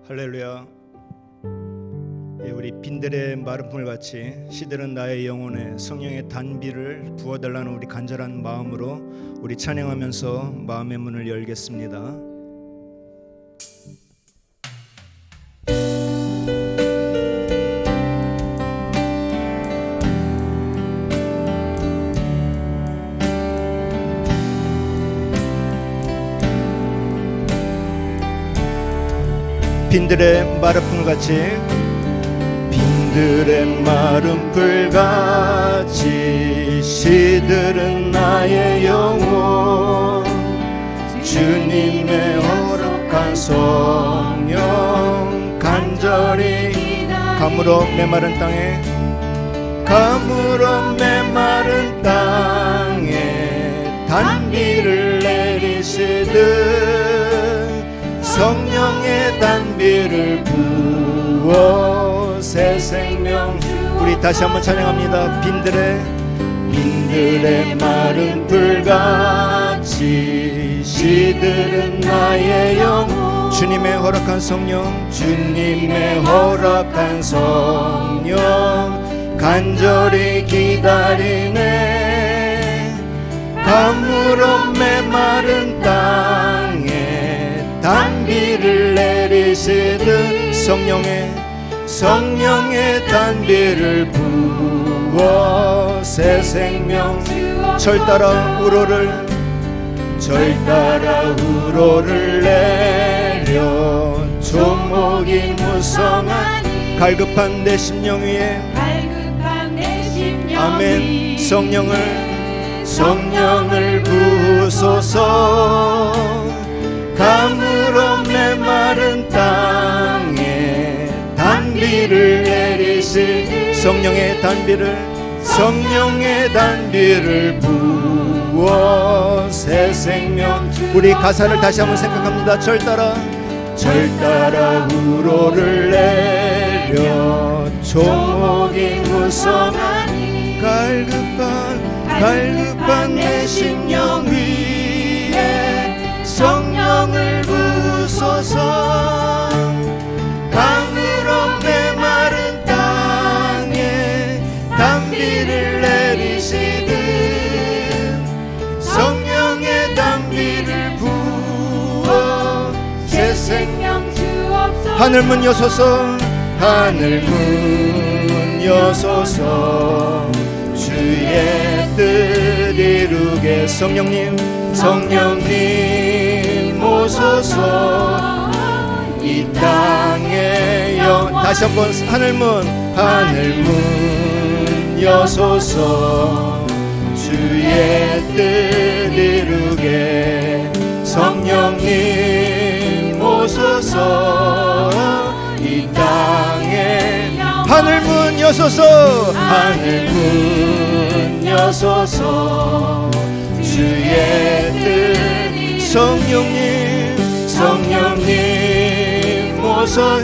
할렐루야. 우리 빈들의 마른 풀 같이 시들은 나의 영혼에 성령의 단비를 부어달라는 우리 간절한 마음으로 우리 찬양하면서 마음의 문을 열겠습니다. 빈들의 마른 풀같이 빈들의 마른 풀같이 시들은 나의 영혼 주님의 허락한 성령 간절히 가물어 메마른 땅에 가물어 메마른 땅에 단비를 내리시듯 성령의 단비를 부어 새 생명. 우리 다시 한번 찬양합니다. 빈들의 마른 풀같이 시들은 나의 영혼 주님의 허락한 성령 주님의 허락한 성령 간절히 기다리네. 가물어 메마른 땅에 단비를 내리시듯 성령의 단비를 부어 새 생명. 절 따라 우로를 내려 조목이 무성한 갈급한 내 심령 위에 아멘. 성령을 부으소서. 가물어 메마른 땅에 단비를 내리시 성령의 단비를 부어 새 생명. 우리 가사를 다시 한번 생각합니다. 절 따라 우로를 내려 조목이 무성한 갈급한 내 심령 위에 성령을 부소서. 가물어 메마른 땅에 단비를 내리시듯 성령의 단비를 부어 새 생명 주옵소서. 하늘문 여소서 주의 뜻 이루게. 성령님 오소서. 이 땅에 다시 한번 하늘문 여소서 주의 뜻 이루게. 성령님 오소서. 이 땅에 하늘문 여소서 주의 뜻. 성령님 오소.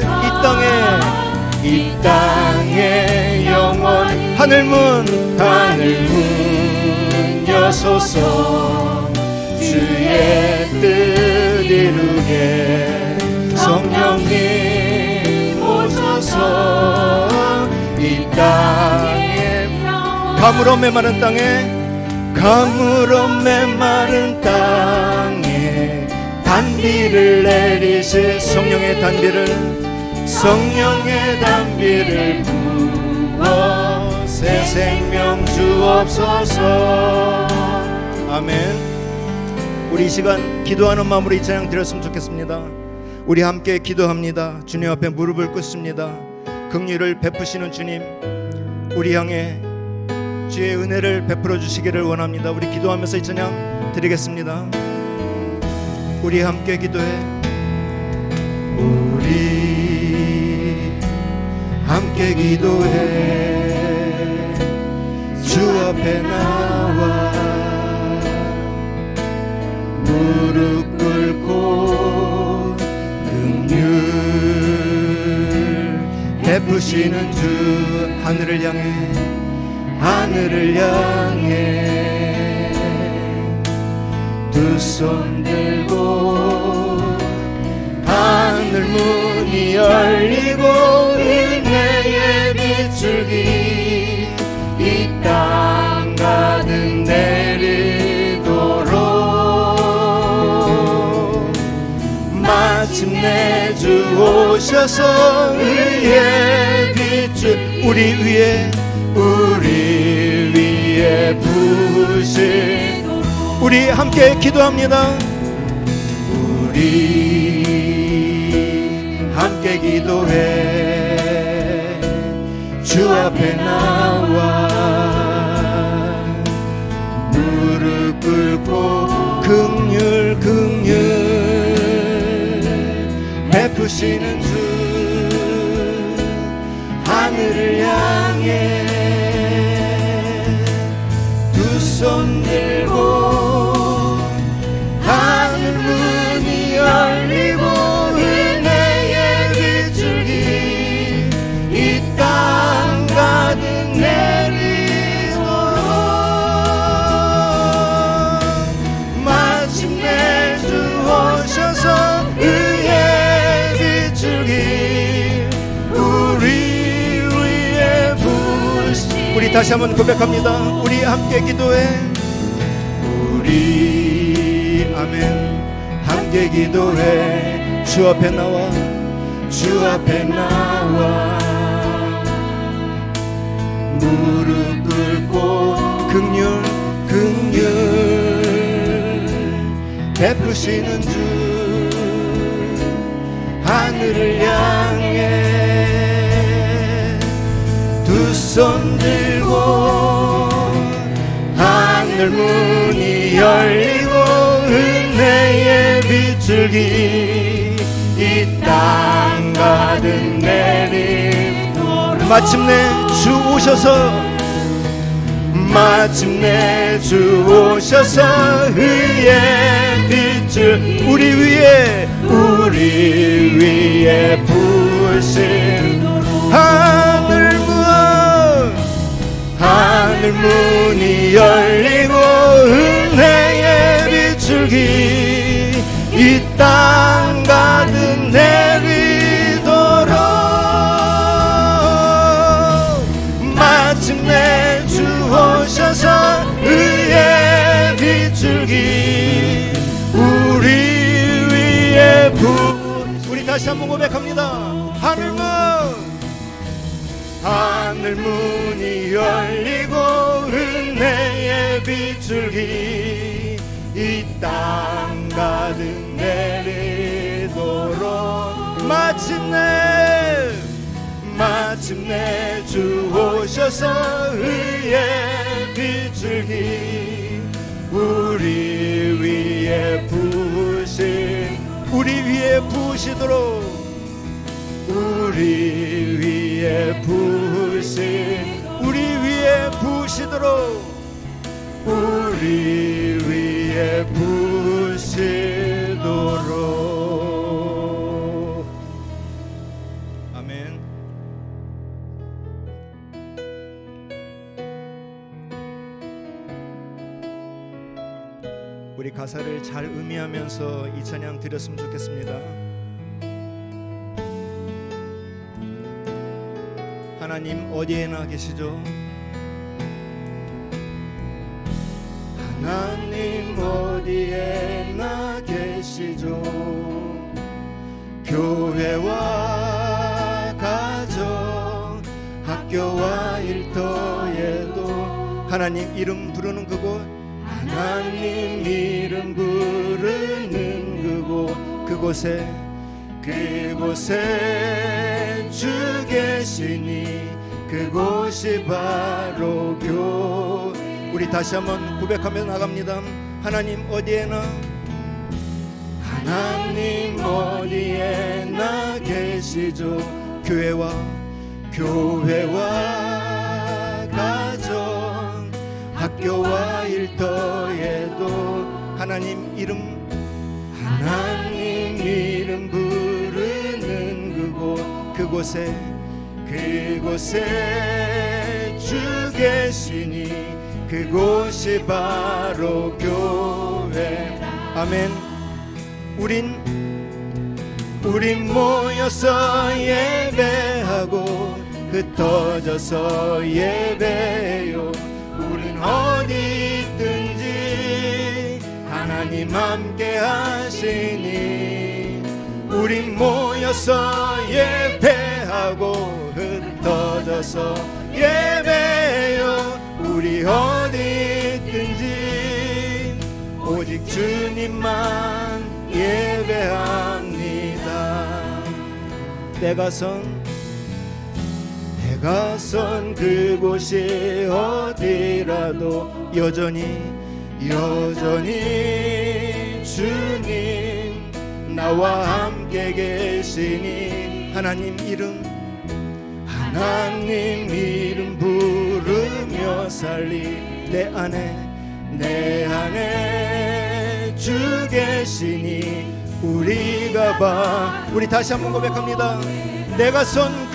이 땅에 영원 하늘문 여소서 주의 뜻 이루게. 성령님 오소서. 이 땅에 가물어 메마른 땅에 단비를 내리시. 성령의 단비를 부어 새 생명 주옵소서. 아멘. 우리 이 시간 기도하는 마음으로 이 찬양 드렸으면 좋겠습니다. 우리 함께 기도합니다. 주님 앞에 무릎을 꿇습니다. 긍휼을 베푸시는 주님, 우리 향해 주의 은혜를 베풀어 주시기를 원합니다. 우리 기도하면서 이 찬양 드리겠습니다. 우리 함께 기도해. 우리 함께 기도해. 주 앞에 나와 무릎 꿇고 긍휼 베푸시는 주 하늘을 향해 두 손 들고 하늘 문이 열리고 은혜의 빗줄기 이 땅 가득 내리도록 마침내 주 오셔서 의의 빛을 우리 위에 부으신 우리 함께 기도합니다. 우리 함께 기도해 주 앞에 나와 무릎 꿇고 긍휼 베푸시는 주 하늘을 향해 두 손 들고 하늘 문이 열리고 은혜의 빗줄기 이 땅 가득 내리도록 마침내 주 오셔서 의의 빗줄기 우리 위에 부으시 우리 다시 한번 고백합니다. 우리 함께 기도해 우리 아멘 함께 기도해 주 앞에 나와 무릎 꿇고 긍휼 베푸시는 주 하늘을 향해 두 손 들고 하늘 문이 열리고 은혜의 빗줄기 이 땅 가득 내리도록 마침내 주 오셔서 의의 빛을 우리 위에 부으신 하늘 문이 열리고 은혜의 빗줄기 이 땅 가득 내리도록 마침내 주 오셔서 의의 빗줄기 우리 위에 우리 다시 한번 고백합니다. 하늘 문이 열리고 은혜의 빗줄기 이 땅 가득 내리도록 마침내 주 오셔서 의의 빗줄기 우리 위에 부으시도록 아멘. 우리 가사를 잘 음미하면서 이 찬양 드렸으면 좋겠습니다. 하나님 어디에나 계시죠? 하나님 어디에나 계시죠? 교회와 가정 학교와 일터에도 하나님 이름 부르는 그곳 하나님 이름 부르는 그곳에 주 계시니 그곳이 바로 우리 다시 한번 고백하며 나갑니다. 하나님 어디에나 계시죠? 교회와 가정 학교와 일터에도 하나님 이름 부르는 그곳에 주 계시니 그곳이 바로 교회. 아멘. 우린 우린 모여서 예배하고 흩어져서 예배해요. 우린 어디 있든지 하나님 함께 하시니 우린 모여서 예배하고 흩어져서 예배해요. 우리 어디 있든지 오직 주님만 예배합니다. 내가 선 그곳이 어디라도 여전히 주님 나와 함께 계시니 하나님 이름 부르며 살리 내 안에 주 계시니 우리 다시 한번 고백합니다. 내가 선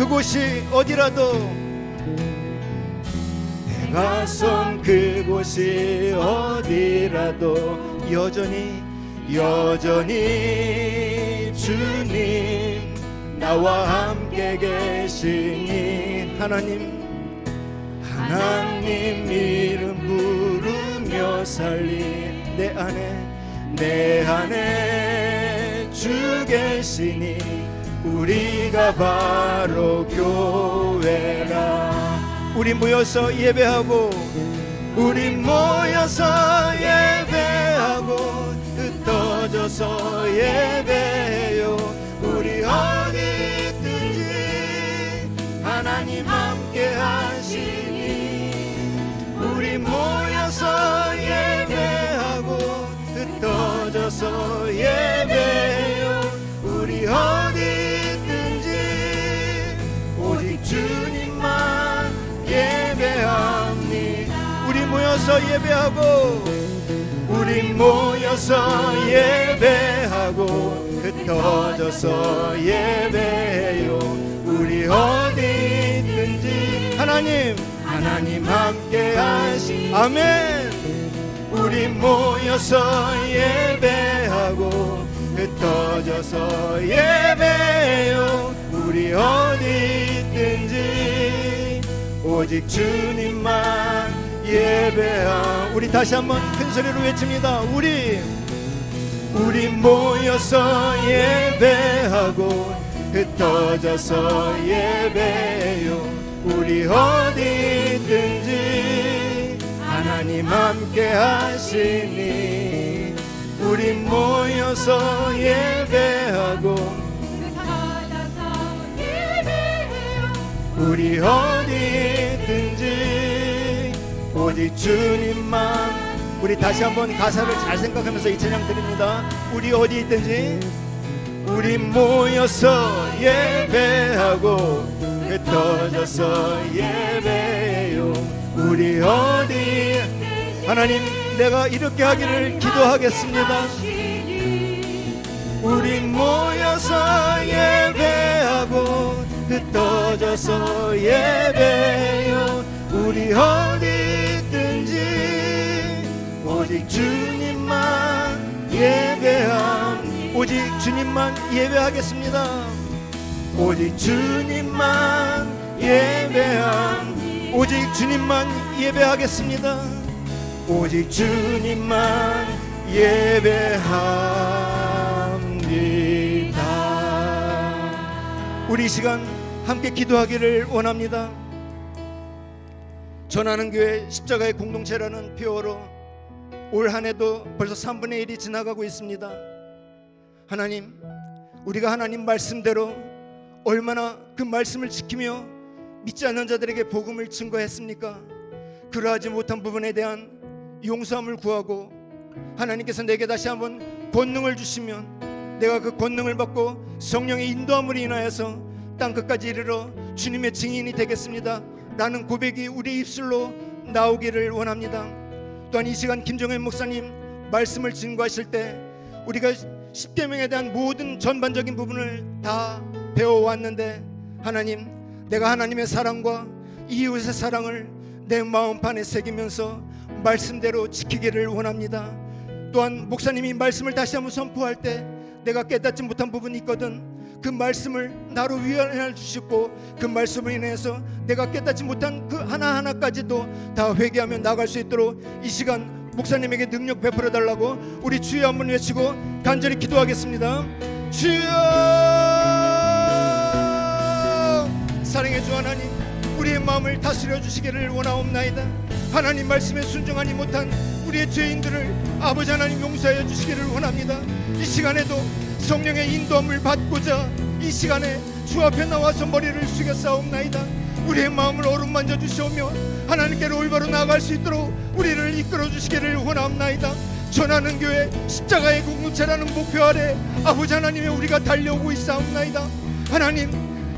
그곳이 어디라도 여전히 주님 나와 함께 계시니 하나님 이름 부르며 살리 내 안에 주 계시니 우리가 바로 교회라. 우리 모여서 예배하고 흩어져서 예배해요. 우리 어디 있든지 하나님 함께 하시니 우리 모여서 예배하고 흩어져서 예배해요. 우리 어디 있든지 오직 주님만 예배합니다. 우리 모여서 예배하고 흩어져서 예배해요. 우리 어디 있든지 하나님 함께 하시 아멘. 우리 모여서 예배하고 흩어져서 예배해요. 우리 어디 있든지 오직 주님만 예배하. 우리 다시 한번 큰 소리로 외칩니다. 우리 모여서 예배하고 흩어져서 예배해요. 우리 어디 있든지 하나님 함께 하시니 우리 모여서 예배하고 우리 어디 있든지 오직 주님만. 우리 다시 한번 가사를 잘 생각하면서 이 찬양 드립니다. 우리 어디 있든지 우리 모여서 예배하고 흩어져서 예배해요. 우리 어디 하나님 내가 이렇게 하기를 기도하겠습니다. 우리 모여서 예배하고 흩어져서 예배해요. 우리 어디 있든지 오직 주님만 예배합니다. 오직 주님만 예배하겠습니다. 오직 주님만 예배합니다. 오직 주님만 예배하겠습니다. 오직 주님만 예배합니다. 우리 시간 함께 기도하기를 원합니다. 전하는 교회 십자가의 공동체라는 표어로 올 한 해도 벌써 3분의 1이 지나가고 있습니다. 하나님, 우리가 하나님 말씀대로 얼마나 그 말씀을 지키며 믿지 않는 자들에게 복음을 증거했습니까? 그러하지 못한 부분에 대한 용서함을 구하고 하나님께서 내게 다시 한번 권능을 주시면 내가 그 권능을 받고 성령의 인도함으로 인하여서 땅끝까지 이르러 주님의 증인이 되겠습니다 라는 고백이 우리 입술로 나오기를 원합니다. 또한 이 시간 김정현 목사님 말씀을 증거하실 때 우리가 십계명에 대한 모든 전반적인 부분을 다 배워왔는데 하나님, 내가 하나님의 사랑과 이웃의 사랑을 내 마음판에 새기면서 말씀대로 지키기를 원합니다. 또한 목사님이 말씀을 다시 한번 선포할 때 내가 깨닫지 못한 부분이 있거든 그 말씀을 나로 위안해 주시고 그 말씀으로 인해서 내가 깨닫지 못한 그 하나하나까지도 다 회개하며 나아갈 수 있도록 이 시간 목사님에게 능력 베풀어 달라고 우리 주여 한번 외치고 간절히 기도하겠습니다. 주여, 사랑의 주 하나님, 우리의 마음을 다스려 주시기를 원하옵나이다. 하나님 말씀에 순종하지 못한 우리의 죄인들을 아버지 하나님 용서하여 주시기를 원합니다. 이 시간에도 성령의 인도함을 받고자 이 시간에 주 앞에 나와서 머리를 숙여 싸움나이다. 우리의 마음을 어루만져 주시오며 하나님께로 올바로 나아갈 수 있도록 우리를 이끌어 주시기를 원합나이다. 전하는 교회 십자가의 공동체라는 목표 아래 아버지 하나님의 우리가 달려오고 있사옵나이다. 하나님,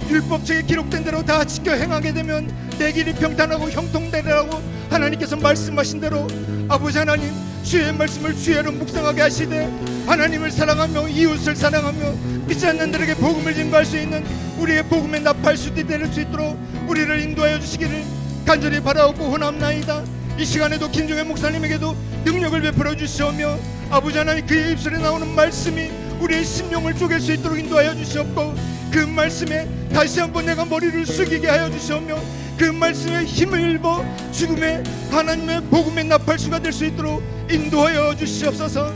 율법책에 기록된 대로 다 지켜 행하게 되면 내 길이 평탄하고 형통되리라고 하나님께서 말씀하신 대로 아버지 하나님, 주의 말씀을 주의로 묵상하게 하시되 하나님을 사랑하며 이웃을 사랑하며 믿지 않는 자들에게 복음을 증거할 수 있는 우리의 복음의 나팔수들이 될 수 있도록 우리를 인도하여 주시기를 간절히 바라옵고 원합나이다. 이 시간에도 김종회 목사님에게도 능력을 베풀어 주시오며 아버지 하나님, 그의 입술에 나오는 말씀이 우리의 심령을 쪼갤 수 있도록 인도하여 주시옵고 그 말씀에 다시 한번 내가 머리를 숙이게 하여 주시오며 그 말씀에 힘을 입어 죽음의 하나님의 복음의 나팔수가 될 수 있도록 인도하여 주시옵소서.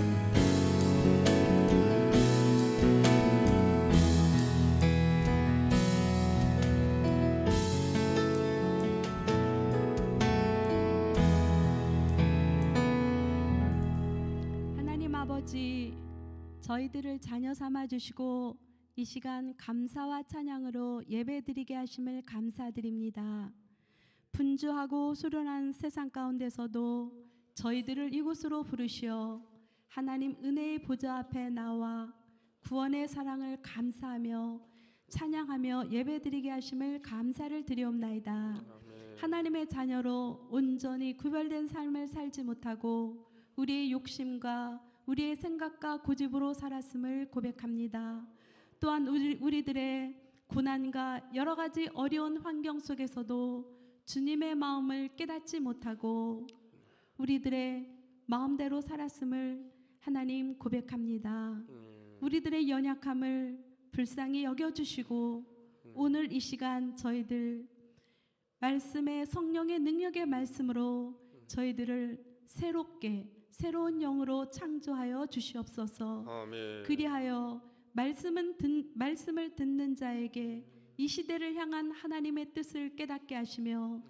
하나님 아버지, 저희들을 자녀 삼아 주시고 이 시간 감사와 찬양으로 예배드리게 하심을 감사드립니다. 분주하고 소련한 세상 가운데서도 저희들을 이곳으로 부르시어 하나님 은혜의 보좌 앞에 나와 구원의 사랑을 감사하며 찬양하며 예배드리게 하심을 감사를 드리옵나이다. 아멘. 하나님의 자녀로 온전히 구별된 삶을 살지 못하고 우리의 욕심과 우리의 생각과 고집으로 살았음을 고백합니다. 또한 우리들의 고난과 여러 가지 어려운 환경 속에서도 주님의 마음을 깨닫지 못하고 우리들의 마음대로 살았음을 하나님 고백합니다. 우리들의 연약함을 불쌍히 여겨주시고 오늘 이 시간 저희들 말씀의 성령의 능력의 말씀으로 저희들을 새롭게 새로운 영으로 창조하여 주시옵소서. 아멘. 그리하여 말씀을 듣는 자에게 이 시대를 향한 하나님의 뜻을 깨닫게 하시며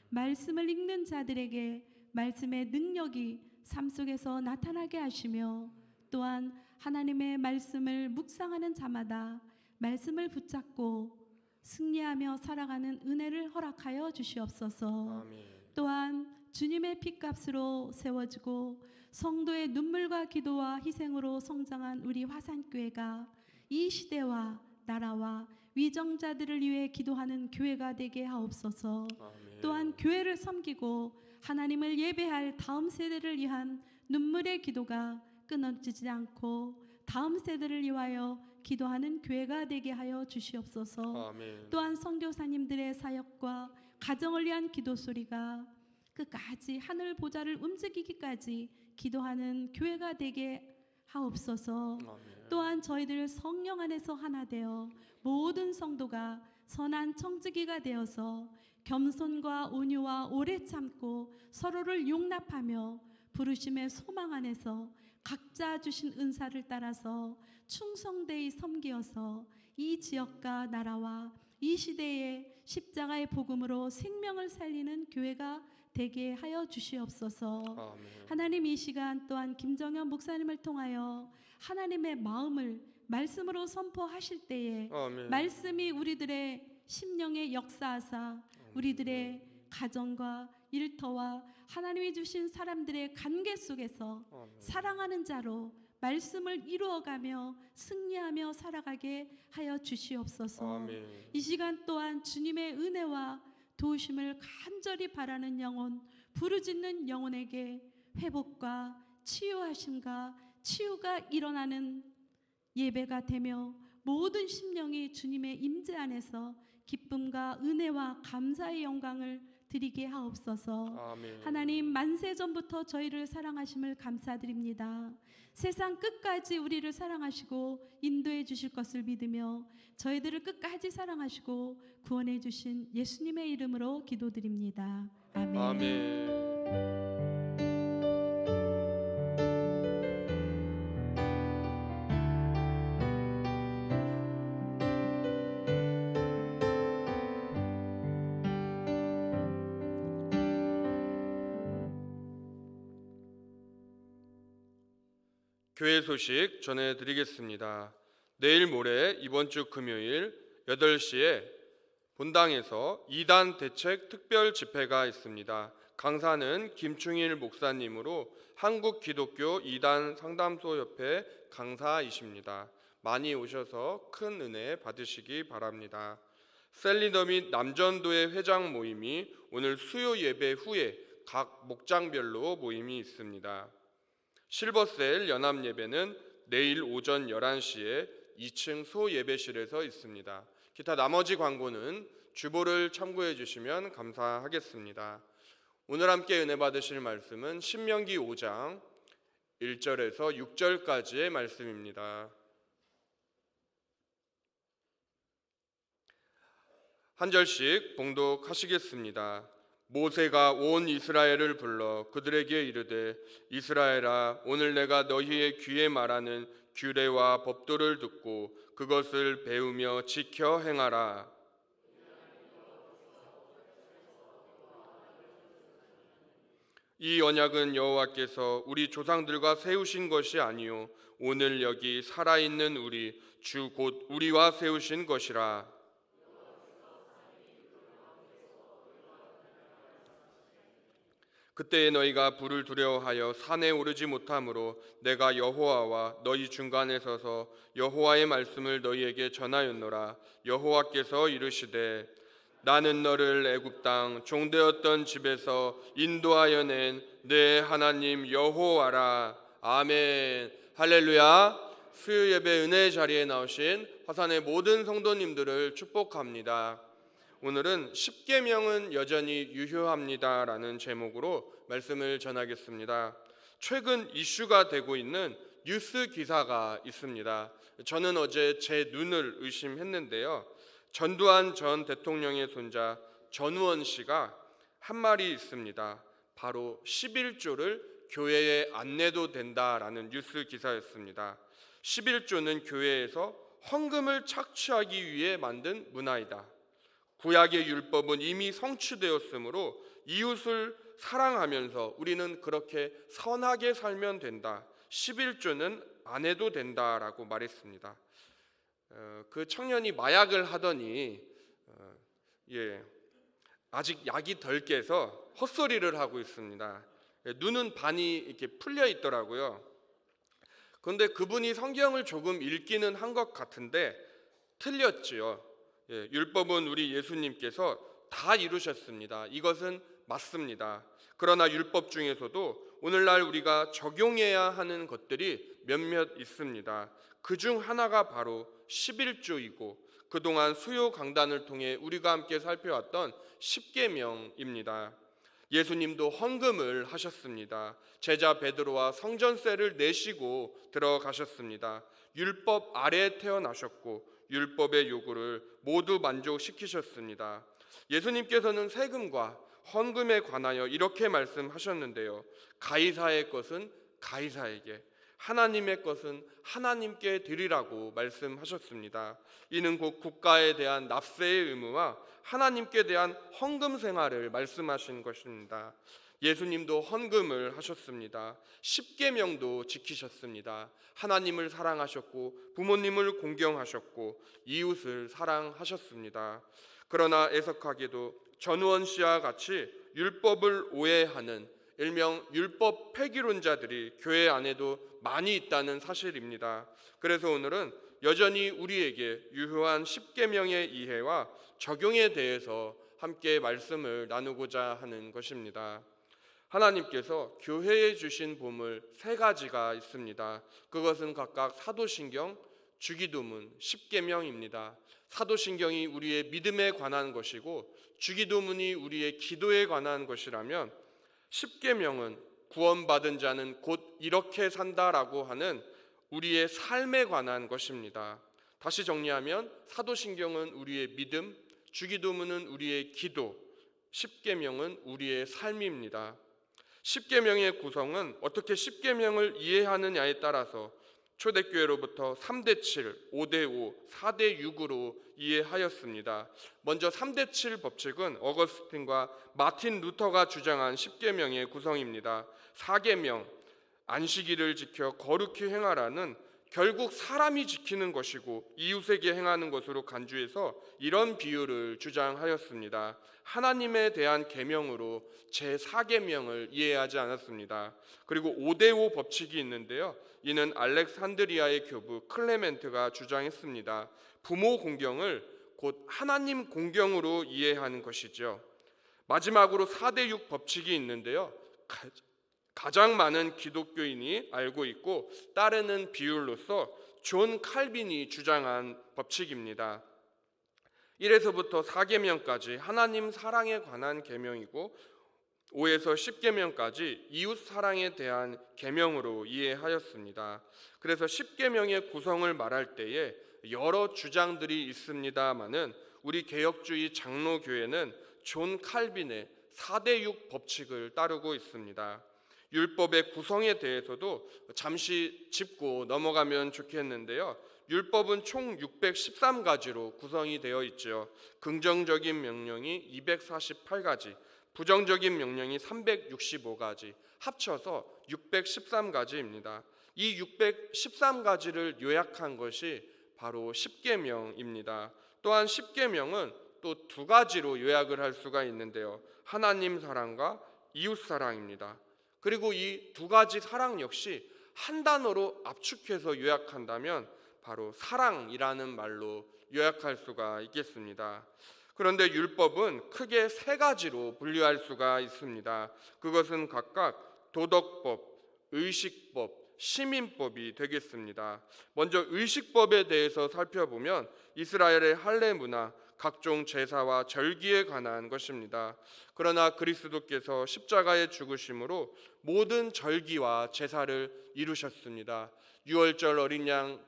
말씀을 읽는 자들에게 말씀의 능력이 삶 속에서 나타나게 하시며 또한 하나님의 말씀을 묵상하는 자마다 말씀을 붙잡고 승리하며 살아가는 은혜를 허락하여 주시옵소서. 아멘. 또한 주님의 핏값으로 세워지고 성도의 눈물과 기도와 희생으로 성장한 우리 화산교회가 이 시대와 나라와 위정자들을 위해 기도하는 교회가 되게 하옵소서. 아멘. 또한 교회를 섬기고 하나님을 예배할 다음 세대를 위한 눈물의 기도가 끊어지지 않고 다음 세대를 위하여 기도하는 교회가 되게 하여 주시옵소서. 아멘. 또한 선교사님들의 사역과 가정을 위한 기도 소리가 끝까지 하늘 보좌를 움직이기까지 기도하는 교회가 되게 하옵소서. 아멘. 또한 저희들 성령 안에서 하나 되어 모든 성도가 선한 청지기가 되어서 겸손과 온유와 오래 참고 서로를 용납하며 부르심의 소망 안에서 각자 주신 은사를 따라서 충성되이 섬기어서 이 지역과 나라와 이 시대의 십자가의 복음으로 생명을 살리는 교회가 되게 하여 주시옵소서. 아멘. 하나님, 이 시간 또한 김정현 목사님을 통하여 하나님의 마음을 말씀으로 선포하실 때에 아멘. 말씀이 우리들의 심령에 역사하사 우리들의 가정과 일터와 하나님이 주신 사람들의 관계 속에서 아멘. 사랑하는 자로 말씀을 이루어가며 승리하며 살아가게 하여 주시옵소서. 아멘. 이 시간 또한 주님의 은혜와 도우심을 간절히 바라는 영혼, 부르짖는 영혼에게 회복과 치유하심과 치유가 일어나는 예배가 되며 모든 심령이 주님의 임재 안에서 기쁨과 은혜와 감사의 영광을 드리게 하옵소서. 아멘. 하나님, 만세전부터 저희를 사랑하심을 감사드립니다. 세상 끝까지 우리를 사랑하시고 인도해 주실 것을 믿으며 저희들을 끝까지 사랑하시고 구원해 주신 예수님의 이름으로 기도드립니다. 아멘. 아멘. 교회 소식 전해드리겠습니다. 내일 모레 이번 주 금요일 8시에 본당에서 2단 대책 특별 집회가 있습니다. 강사는 김충일 목사님으로 한국기독교 2단 상담소협회 강사이십니다. 많이 오셔서 큰 은혜 받으시기 바랍니다. 셀리더 및 남전도의 회장 모임이 오늘 수요 예배 후에 각 목장별로 모임이 있습니다. 실버셀 연합 예배는 내일 오전 11시에 2층 소 예배실에서 있습니다. 기타 나머지 광고는 주보를 참고해 주시면 감사하겠습니다. 오늘 함께 은혜 받으실 말씀은 신명기 5장 1절에서 6절까지의 말씀입니다. 한 절씩 봉독하시겠습니다. 모세가 온 이스라엘을 불러 그들에게 이르되 이스라엘아, 오늘 내가 너희의 귀에 말하는 규례와 법도를 듣고 그것을 배우며 지켜 행하라. 이 언약은 여호와께서 우리 조상들과 세우신 것이 아니요 오늘 여기 살아있는 우리 주 곧 우리와 세우신 것이라. 그때에 너희가 불을 두려워하여 산에 오르지 못하므로 내가 여호와와 너희 중간에 서서 여호와의 말씀을 너희에게 전하였노라. 여호와께서 이르시되 나는 너를 애굽 땅 종되었던 집에서 인도하여 낸 내 하나님 여호와라. 아멘. 할렐루야. 수요 예배 은혜의 자리에 나오신 화산의 모든 성도님들을 축복합니다. 오늘은 십계명은 여전히 유효합니다라는 제목으로 말씀을 전하겠습니다. 최근 이슈가 되고 있는 뉴스 기사가 있습니다. 저는 어제 제 눈을 의심했는데요. 전두환 전 대통령의 손자 전우원 씨가 한 말이 있습니다. 바로 11조를 교회에 안 내도 된다라는 뉴스 기사였습니다. 11조는 교회에서 헌금을 착취하기 위해 만든 문화이다. 구약의 율법은 이미 성취되었으므로 이웃을 사랑하면서 우리는 그렇게 선하게 살면 된다. 11조는 안 해도 된다라고 말했습니다. 그 청년이 마약을 하더니 아직 약이 덜 깨서 헛소리를 하고 있습니다. 눈은 반이 이렇게 풀려 있더라고요. 그런데 그분이 성경을 조금 읽기는 한 것 같은데 틀렸지요. 율법은 우리 예수님께서 다 이루셨습니다. 이것은 맞습니다. 그러나 율법 중에서도 오늘날 우리가 적용해야 하는 것들이 몇몇 있습니다. 그중 하나가 바로 11조이고 그동안 수요 강단을 통해 우리가 함께 살펴왔던 십계명입니다. 예수님도 헌금을 하셨습니다. 제자 베드로와 성전세를 내시고 들어가셨습니다. 율법 아래에 태어나셨고 율법의 요구를 모두 만족시키셨습니다. 예수님께서는 세금과 헌금에 관하여 이렇게 말씀하셨는데요. 가이사의 것은 가이사에게, 하나님의 것은 하나님께 드리라고 말씀하셨습니다. 이는 곧 국가에 대한 납세의 의무와 하나님께 대한 헌금 생활을 말씀하신 것입니다. 예수님도 헌금을 하셨습니다. 십계명도 지키셨습니다. 하나님을 사랑하셨고 부모님을 공경하셨고 이웃을 사랑하셨습니다. 그러나 애석하게도 전우원 씨와 같이 율법을 오해하는 일명 율법 폐기론자들이 교회 안에도 많이 있다는 사실입니다. 그래서 오늘은 여전히 우리에게 유효한 십계명의 이해와 적용에 대해서 함께 말씀을 나누고자 하는 것입니다. 하나님께서 교회에 주신 보물 3가지가 있습니다. 그것은 각각 사도신경, 주기도문, 십계명입니다. 사도신경이 우리의 믿음에 관한 것이고 주기도문이 우리의 기도에 관한 것이라면 십계명은 구원받은 자는 곧 이렇게 산다라고 하는 우리의 삶에 관한 것입니다. 다시 정리하면 사도신경은 우리의 믿음, 주기도문은 우리의 기도, 십계명은 우리의 삶입니다. 십계명의 구성은 어떻게 십계명을 이해하느냐에 따라서 초대교회로부터 3대 7, 5대 5, 4대 6으로 이해하였습니다. 먼저 3대 7 법칙은 어거스틴과 마틴 루터가 주장한 십계명의 구성입니다. 4계명, 안식일을 지켜 거룩히 행하라는 결국 사람이 지키는 것이고 이웃에게 행하는 것으로 간주해서 이런 비유를 주장하였습니다. 하나님에 대한 계명으로 제4계명을 이해하지 않았습니다. 그리고 5대5 법칙이 있는데요. 이는 알렉산드리아의 교부 클레멘트가 주장했습니다. 부모 공경을 곧 하나님 공경으로 이해하는 것이죠. 마지막으로 4대6 법칙이 있는데요. 가장 많은 기독교인이 알고 있고 따르는 비율로서 존 칼빈이 주장한 법칙입니다. 1에서부터 4계명까지 하나님 사랑에 관한 계명이고 5에서 10계명까지 이웃 사랑에 대한 계명으로 이해하였습니다. 그래서 10계명의 구성을 말할 때에 여러 주장들이 있습니다마는 우리 개혁주의 장로교회는 존 칼빈의 4대6 법칙을 따르고 있습니다. 율법의 구성에 대해서도 잠시 짚고 넘어가면 좋겠는데요. 율법은 총 613가지로 구성이 되어 있죠. 긍정적인 명령이 248가지, 부정적인 명령이 365가지, 합쳐서 613가지입니다. 이 613가지를 요약한 것이 바로 십계명입니다. 또한 십계명은 또 두 가지로 요약을 할 수가 있는데요. 하나님 사랑과 이웃 사랑입니다. 그리고 이 두 가지 사랑 역시 한 단어로 압축해서 요약한다면 바로 사랑이라는 말로 요약할 수가 있겠습니다. 그런데 율법은 크게 세 가지로 분류할 수가 있습니다. 그것은 각각 도덕법, 의식법, 시민법이 되겠습니다. 먼저 의식법에 대해서 살펴보면 이스라엘의 할례 문화, 각종 제사와 절기에 관한 것입니다. 그러나 그리스도께서 십자가에 죽으심으로 모든 절기와 제사를 이루셨습니다. 유월절 어린 양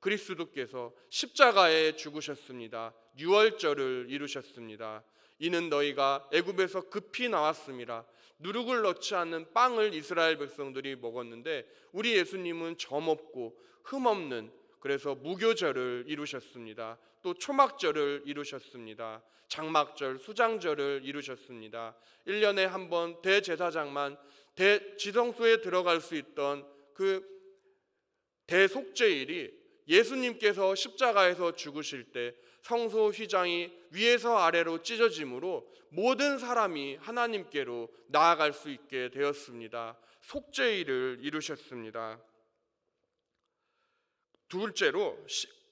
그리스도께서 십자가에 죽으셨습니다. 유월절을 이루셨습니다. 이는 너희가 애굽에서 급히 나왔습니다. 누룩을 넣지 않는 빵을 이스라엘 백성들이 먹었는데 우리 예수님은 점 없고 흠 없는 그래서 무교절을 이루셨습니다. 또 초막절을 이루셨습니다. 장막절, 수장절을 이루셨습니다. 1년에 한 번 대제사장만 지성소에 들어갈 수 있던 그 대속죄일이 예수님께서 십자가에서 죽으실 때 성소 휘장이 위에서 아래로 찢어짐으로 모든 사람이 하나님께로 나아갈 수 있게 되었습니다. 속죄일을 이루셨습니다. 둘째로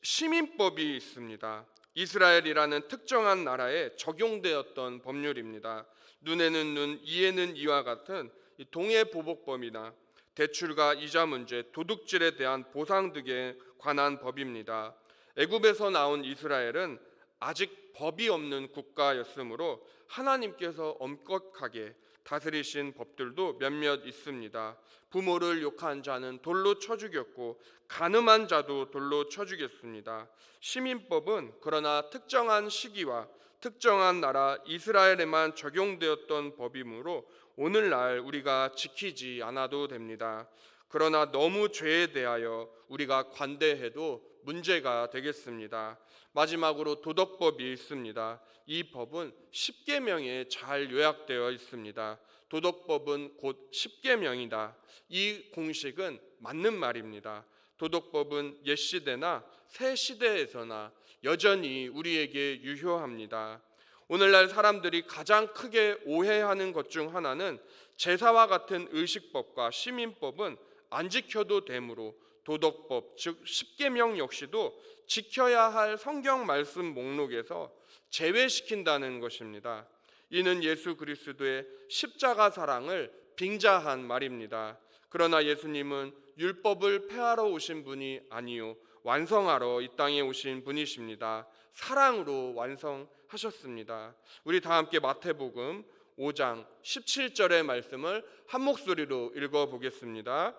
시민법이 있습니다. 이스라엘이라는 특정한 나라에 적용되었던 법률입니다. 눈에는 눈, 이에는 이와 같은 동해보복법이나 대출과 이자 문제, 도둑질에 대한 보상 등에 관한 법입니다. 애굽에서 나온 이스라엘은 아직 법이 없는 국가였으므로 하나님께서 엄격하게 다스리신 법들도 몇몇 있습니다. 부모를 욕한 자는 돌로 쳐 죽였고 간음한 자도 돌로 쳐 죽였습니다. 시민법은 그러나 특정한 시기와 특정한 나라 이스라엘에만 적용되었던 법이므로 오늘날 우리가 지키지 않아도 됩니다. 그러나 너무 죄에 대하여 우리가 관대해도 문제가 되겠습니다. 마지막으로 도덕법이 있습니다. 이 법은 십계명에 잘 요약되어 있습니다. 도덕법은 곧 십계명이다. 이 공식은 맞는 말입니다. 도덕법은 옛 시대나 새 시대에서나 여전히 우리에게 유효합니다. 오늘날 사람들이 가장 크게 오해하는 것 중 하나는 제사와 같은 의식법과 시민법은 안 지켜도 되므로 도덕법 즉 십계명 역시도 지켜야 할 성경 말씀 목록에서 제외시킨다는 것입니다. 이는 예수 그리스도의 십자가 사랑을 빙자한 말입니다. 그러나 예수님은 율법을 폐하러 오신 분이 아니요 완성하러 이 땅에 오신 분이십니다. 사랑으로 완성하셨습니다. 우리 다 함께 마태복음 5장 17절의 말씀을 한 목소리로 읽어보겠습니다.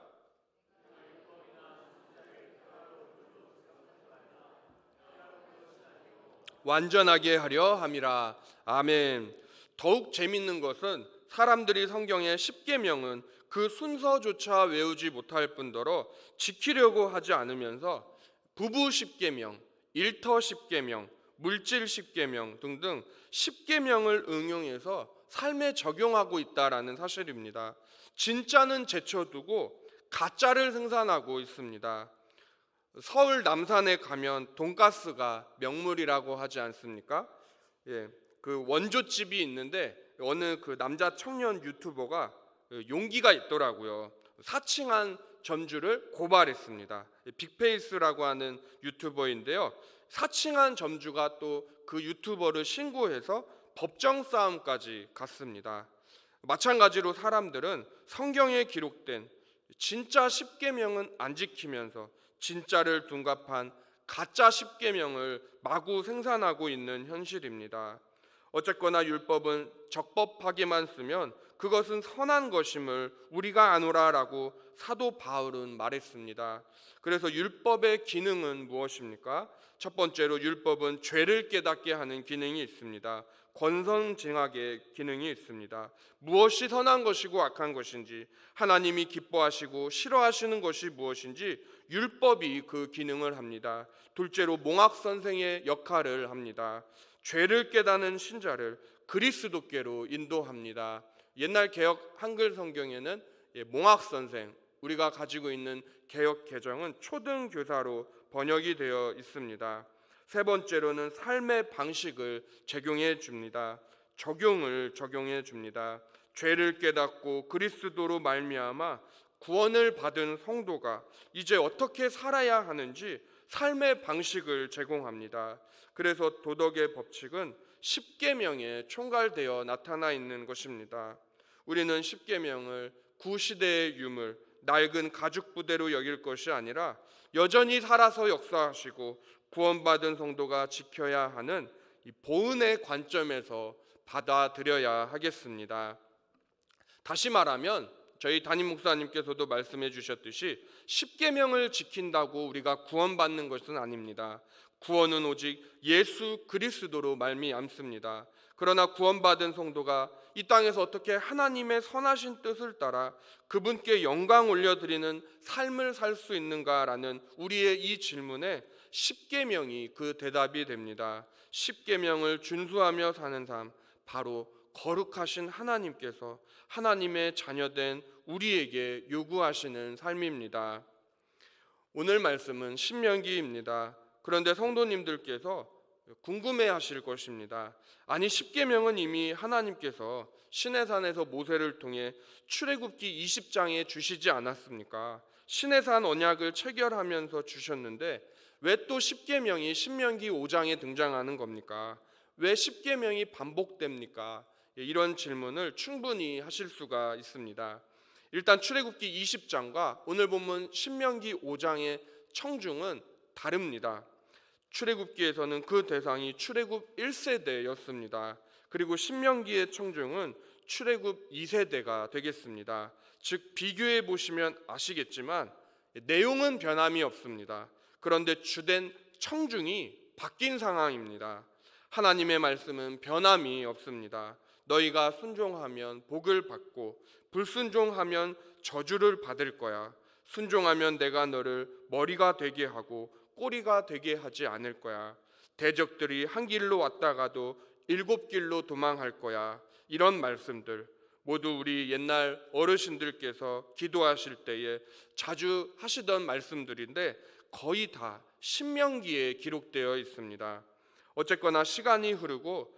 완전하게 하려 함이라. 아멘. 더욱 재밌는 것은 사람들이 성경의 십계명은 그 순서조차 외우지 못할 뿐더러 지키려고 하지 않으면서 부부 십계명, 일터 십계명, 물질 십계명 등등 십계명을 응용해서 삶에 적용하고 있다라는 사실입니다. 진짜는 제쳐두고 가짜를 생산하고 있습니다. 서울 남산에 가면 돈가스가 명물이라고 하지 않습니까? 예, 그 원조집이 있는데 어느 그 남자 청년 유튜버가 용기가 있더라고요. 사칭한 점주를 고발했습니다. 빅페이스라고 하는 유튜버인데요. 사칭한 점주가 또 그 유튜버를 신고해서 법정 싸움까지 갔습니다. 마찬가지로 사람들은 성경에 기록된 진짜 십계명은 안 지키면서 진짜를 둔갑한 가짜 십계명을 마구 생산하고 있는 현실입니다. 어쨌거나 율법은 적법하게만 쓰면 그것은 선한 것임을 우리가 아노라라고 사도 바울은 말했습니다. 그래서 율법의 기능은 무엇입니까? 첫 번째로 율법은 죄를 깨닫게 하는 기능이 있습니다. 권선징악의 기능이 있습니다. 무엇이 선한 것이고 악한 것인지, 하나님이 기뻐하시고 싫어하시는 것이 무엇인지 율법이 그 기능을 합니다. 둘째로 몽학선생의 역할을 합니다. 죄를 깨닫는 신자를 그리스도께로 인도합니다. 옛날 개역 한글 성경에는 몽학선생, 우리가 가지고 있는 개역 개정은 초등교사로 번역이 되어 있습니다. 세 번째로는 삶의 방식을 적용해 줍니다. 적용해 줍니다. 죄를 깨닫고 그리스도로 말미암아 구원을 받은 성도가 이제 어떻게 살아야 하는지 삶의 방식을 제공합니다. 그래서 도덕의 법칙은 십계명에 총괄되어 나타나 있는 것입니다. 우리는 십계명을 구시대의 유물, 낡은 가죽 부대로 여길 것이 아니라 여전히 살아서 역사하시고 구원받은 성도가 지켜야 하는 이 보은의 관점에서 받아들여야 하겠습니다. 다시 말하면 저희 담임 목사님께서도 말씀해 주셨듯이 십계명을 지킨다고 우리가 구원받는 것은 아닙니다. 구원은 오직 예수 그리스도로 말미암습니다. 그러나 구원받은 성도가 이 땅에서 어떻게 하나님의 선하신 뜻을 따라 그분께 영광 올려드리는 삶을 살 수 있는가라는 우리의 이 질문에 십계명이 그 대답이 됩니다. 십계명을 준수하며 사는 삶, 바로 거룩하신 하나님께서 하나님의 자녀된 우리에게 요구하시는 삶입니다. 오늘 말씀은 신명기입니다. 그런데 성도님들께서 궁금해하실 것입니다. 아니 십계명은 이미 하나님께서 시내산에서 모세를 통해 출애굽기 20장에 주시지 않았습니까? 시내산 언약을 체결하면서 주셨는데 왜 또 십계명이 신명기 5장에 등장하는 겁니까? 왜 십계명이 반복됩니까? 이런 질문을 충분히 하실 수가 있습니다. 일단 출애굽기 20장과 오늘 본문 신명기 5장의 청중은 다릅니다. 출애굽기에서는 그 대상이 출애굽 1세대였습니다. 그리고 신명기의 청중은 출애굽 2세대가 되겠습니다. 즉 비교해 보시면 아시겠지만 내용은 변함이 없습니다. 그런데 주된 청중이 바뀐 상황입니다. 하나님의 말씀은 변함이 없습니다. 너희가 순종하면 복을 받고 불순종하면 저주를 받을 거야. 순종하면 내가 너를 머리가 되게 하고 꼬리가 되게 하지 않을 거야. 대적들이 한 길로 왔다가도 7길로 도망할 거야. 이런 말씀들 모두 우리 옛날 어르신들께서 기도하실 때에 자주 하시던 말씀들인데 거의 다 신명기에 기록되어 있습니다. 어쨌거나 시간이 흐르고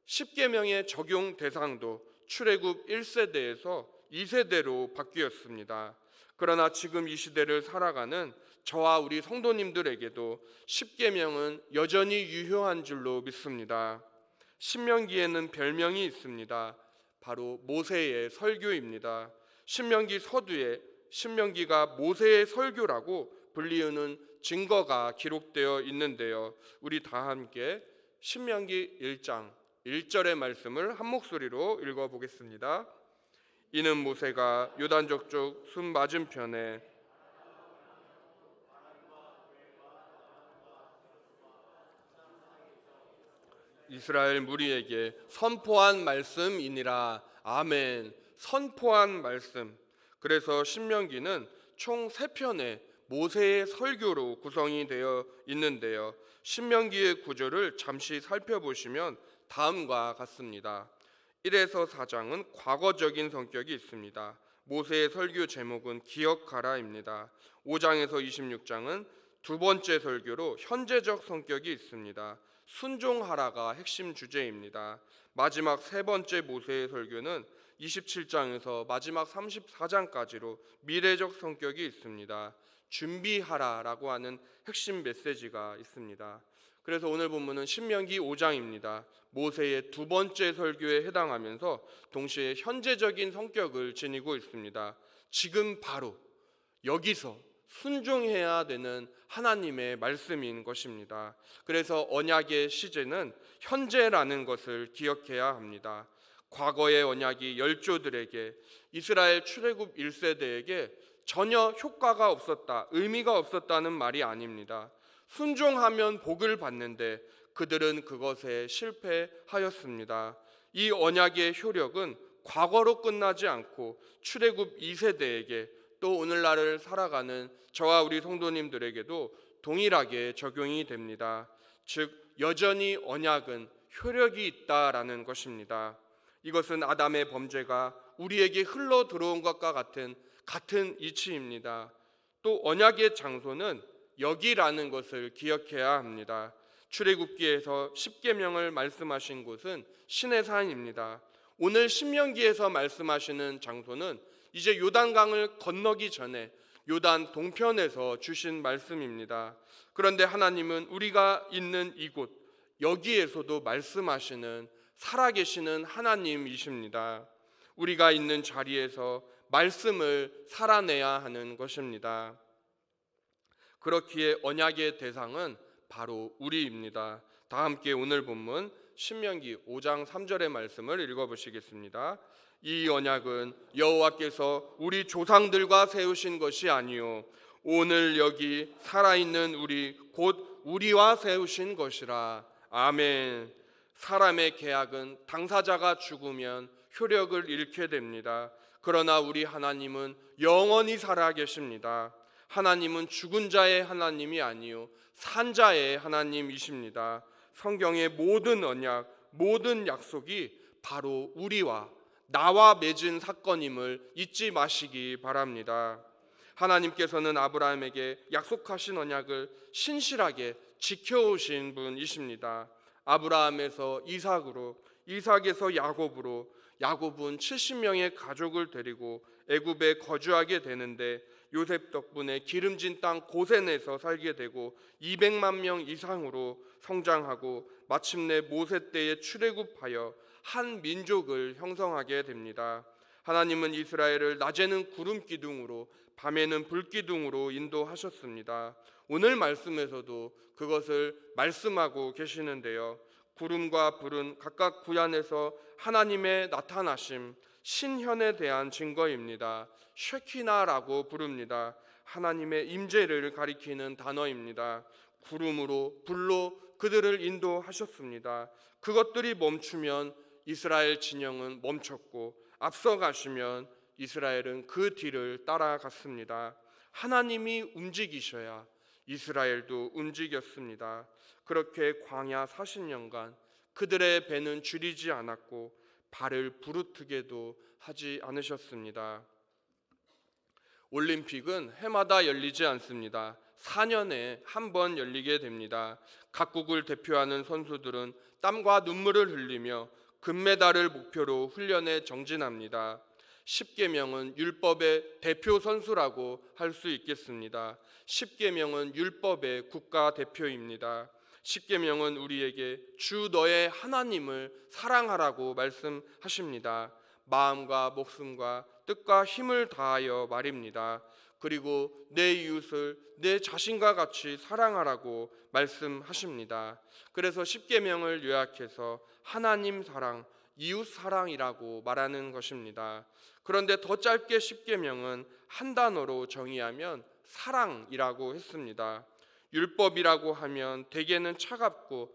십계명의 적용 대상도 출애굽 1세대에서 2세대로 바뀌었습니다. 그러나 지금 이 시대를 살아가는 저와 우리 성도님들에게도 십계명은 여전히 유효한 줄로 믿습니다. 신명기에는 별명이 있습니다. 바로 모세의 설교입니다. 신명기 서두에 신명기가 모세의 설교라고 불리우는 증거가 기록되어 있는데요. 우리 다 함께 신명기 1장 1절의 말씀을 한 목소리로 읽어보겠습니다. 이는 모세가 요단 저쪽 숲 맞은편에 이스라엘 무리에게 선포한 말씀이니라. 아멘. 선포한 말씀. 그래서 신명기는 총 3편의 모세의 설교로 구성이 되어 있는데요. 신명기의 구조를 잠시 살펴보시면 다음과 같습니다. 1에서 4장은 과거적인 성격이 있습니다. 모세의 설교 제목은 기억하라입니다. 5장에서 26장은 두 번째 설교로 현재적 성격이 있습니다. 순종하라가 핵심 주제입니다. 마지막 세 번째 모세의 설교는 27장에서 마지막 34장까지로 미래적 성격이 있습니다. 준비하라라고 하는 핵심 메시지가 있습니다. 그래서 오늘 본문은 신명기 5장입니다. 모세의 두 번째 설교에 해당하면서 동시에 현재적인 성격을 지니고 있습니다. 지금 바로 여기서 순종해야 되는 하나님의 말씀인 것입니다. 그래서 언약의 시제는 현재라는 것을 기억해야 합니다. 과거의 언약이 열조들에게, 이스라엘 출애굽 1세대에게 전혀 효과가 없었다, 의미가 없었다는 말이 아닙니다. 순종하면 복을 받는데 그들은 그것에 실패하였습니다. 이 언약의 효력은 과거로 끝나지 않고 출애굽 2세대에게 또 오늘날을 살아가는 저와 우리 성도님들에게도 동일하게 적용이 됩니다. 즉 여전히 언약은 효력이 있다라는 것입니다. 이것은 아담의 범죄가 우리에게 흘러 들어온 것과 같은 이치입니다. 또 언약의 장소는 여기라는 것을 기억해야 합니다. 출애굽기에서 십계명을 말씀하신 곳은 시내산입니다. 오늘 신명기에서 말씀하시는 장소는 이제 요단강을 건너기 전에 요단 동편에서 주신 말씀입니다. 그런데 하나님은 우리가 있는 이곳 여기에서도 말씀하시는 살아계시는 하나님이십니다. 우리가 있는 자리에서 말씀을 살아내야 하는 것입니다. 그렇기에 언약의 대상은 바로 우리입니다. 다 함께 오늘 본문 신명기 5장 3절의 말씀을 읽어보시겠습니다. 이 언약은 여호와께서 우리 조상들과 세우신 것이 아니요 오늘 여기 살아있는 우리 곧 우리와 세우신 것이라. 아멘. 사람의 계약은 당사자가 죽으면 효력을 잃게 됩니다. 그러나 우리 하나님은 영원히 살아계십니다. 하나님은 죽은 자의 하나님이 아니요 산 자의 하나님이십니다. 성경의 모든 언약, 모든 약속이 바로 우리와 나와 맺은 사건임을 잊지 마시기 바랍니다. 하나님께서는 아브라함에게 약속하신 언약을 신실하게 지켜오신 분이십니다. 아브라함에서 이삭으로, 이삭에서 야곱으로, 야곱은 70명의 가족을 데리고 애굽에 거주하게 되는데 요셉 덕분에 기름진 땅 고센에서 살게 되고 200만 명 이상으로 성장하고 마침내 모세 때에 출애굽하여 한 민족을 형성하게 됩니다. 하나님은 이스라엘을 낮에는 구름 기둥으로 밤에는 불 기둥으로 인도하셨습니다. 오늘 말씀에서도 그것을 말씀하고 계시는데요. 구름과 불은 각각 구약에서 하나님의 나타나심, 신현에 대한 증거입니다. 쉐키나라고 부릅니다. 하나님의 임재를 가리키는 단어입니다. 구름으로 불로 그들을 인도하셨습니다. 그것들이 멈추면 이스라엘 진영은 멈췄고 앞서가시면 이스라엘은 그 뒤를 따라갔습니다. 하나님이 움직이셔야 이스라엘도 움직였습니다. 그렇게 광야 40년간 그들의 배는 줄이지 않았고 발을 부르트게도 하지 않으셨습니다. 올림픽은 해마다 열리지 않습니다. 4년에 한 번 열리게 됩니다. 각국을 대표하는 선수들은 땀과 눈물을 흘리며 금메달을 목표로 훈련에 정진합니다. 십계명은 율법의 대표 선수라고 할 수 있겠습니다. 십계명은 율법의 국가 대표입니다. 십계명은 우리에게 주 너의 하나님을 사랑하라고 말씀하십니다. 마음과 목숨과 뜻과 힘을 다하여 말입니다. 그리고 내 이웃을 내 자신과 같이 사랑하라고 말씀하십니다. 그래서 십계명을 요약해서 하나님 사랑, 이웃 사랑이라고 말하는 것입니다. 그런데 더 짧게 십계명은 한 단어로 정의하면 사랑이라고 했습니다. 율법이라고 하면 대개는 차갑고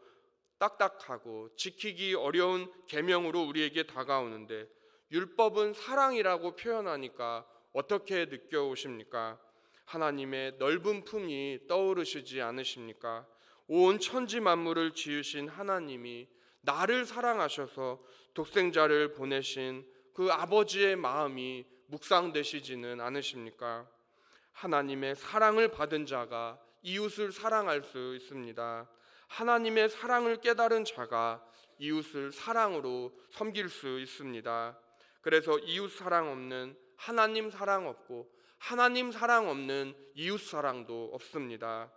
딱딱하고 지키기 어려운 계명으로 우리에게 다가오는데 율법은 사랑이라고 표현하니까 어떻게 느껴오십니까? 하나님의 넓은 품이 떠오르시지 않으십니까? 온 천지 만물을 지으신 하나님이 나를 사랑하셔서 독생자를 보내신 그 아버지의 마음이 묵상되시지는 않으십니까? 하나님의 사랑을 받은 자가 이웃을 사랑할 수 있습니다. 하나님의 사랑을 깨달은 자가 이웃을 사랑으로 섬길 수 있습니다. 그래서 이웃 사랑 없는 하나님 사랑 없고 하나님 사랑 없는 이웃 사랑도 없습니다.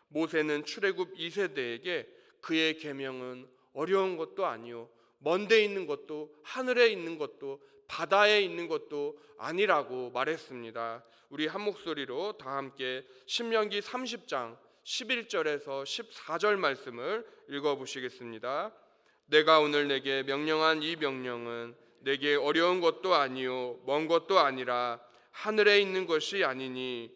모세는 출애굽 2세대에게 그의 계명은 어려운 것도 아니요 먼 데 있는 것도 하늘에 있는 것도 바다에 있는 것도 아니라고 말했습니다. 우리 한 목소리로 다 함께 신명기 30장 11절에서 14절 말씀을 읽어보시겠습니다. 내가 오늘 내게 명령한 이 명령은 내게 어려운 것도 아니요 먼 것도 아니라 하늘에 있는 것이 아니니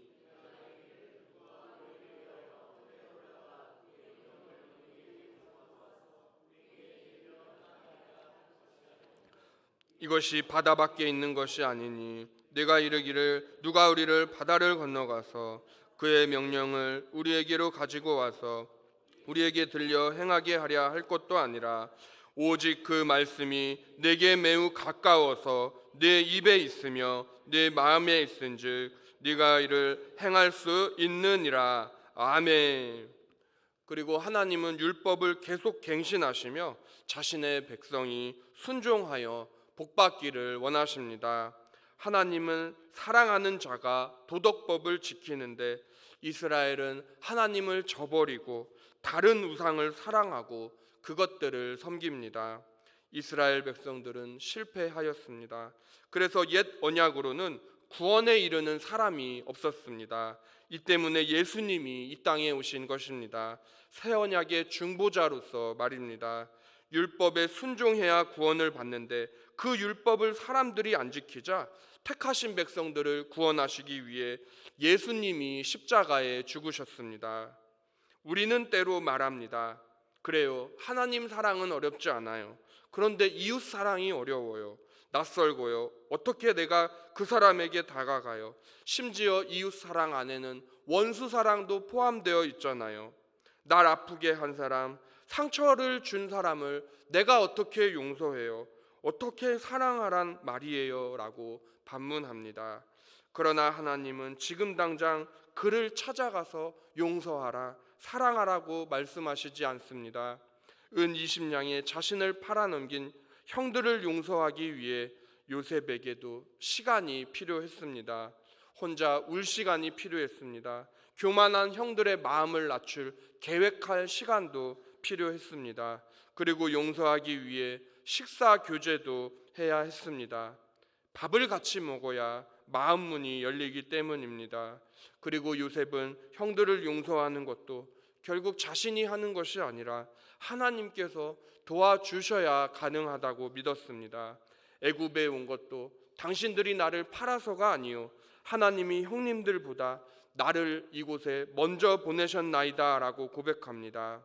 이것이 바다 밖에 있는 것이 아니니 내가 이르기를 누가 우리를 바다를 건너가서 그의 명령을 우리에게로 가지고 와서 우리에게 들려 행하게 하랴 할 것도 아니라 오직 그 말씀이 내게 매우 가까워서 내 입에 있으며 내 마음에 있은즉 네가 이를 행할 수 있느니라. 아멘. 그리고 하나님은 율법을 계속 갱신하시며 자신의 백성이 순종하여 복받기를 원하십니다. 하나님은 사랑하는 자가 도덕법을 지키는데 이스라엘은 하나님을 저버리고 다른 우상을 사랑하고 그것들을 섬깁니다. 이스라엘 백성들은 실패하였습니다. 그래서 옛 언약으로는 구원에 이르는 사람이 없었습니다. 이 때문에 예수님이 이 땅에 오신 것입니다. 새 언약의 중보자로서 말입니다. 율법에 순종해야 구원을 받는데 그 율법을 사람들이 안 지키자 택하신 백성들을 구원하시기 위해 예수님이 십자가에 죽으셨습니다. 우리는 때로 말합니다. 그래요. 하나님 사랑은 어렵지 않아요. 그런데 이웃 사랑이 어려워요. 낯설고요. 어떻게 내가 그 사람에게 다가가요? 심지어 이웃 사랑 안에는 원수 사랑도 포함되어 있잖아요. 날 아프게 한 사람, 상처를 준 사람을 내가 어떻게 용서해요? 어떻게 사랑하란 말이에요? 라고 반문합니다. 그러나 하나님은 지금 당장 그를 찾아가서 용서하라, 사랑하라고 말씀하시지 않습니다. 은 20냥에 자신을 팔아넘긴 형들을 용서하기 위해 요셉에게도 시간이 필요했습니다. 혼자 울 시간이 필요했습니다. 교만한 형들의 마음을 낮출 계획할 시간도 필요했습니다. 그리고 용서하기 위해 식사 교제도 해야 했습니다. 밥을 같이 먹어야 마음 문이 열리기 때문입니다. 그리고 요셉은 형들을 용서하는 것도 결국 자신이 하는 것이 아니라 하나님께서 도와주셔야 가능하다고 믿었습니다. 애굽에 온 것도 당신들이 나를 팔아서가 아니요 하나님이 형님들보다 나를 이곳에 먼저 보내셨나이다 라고 고백합니다.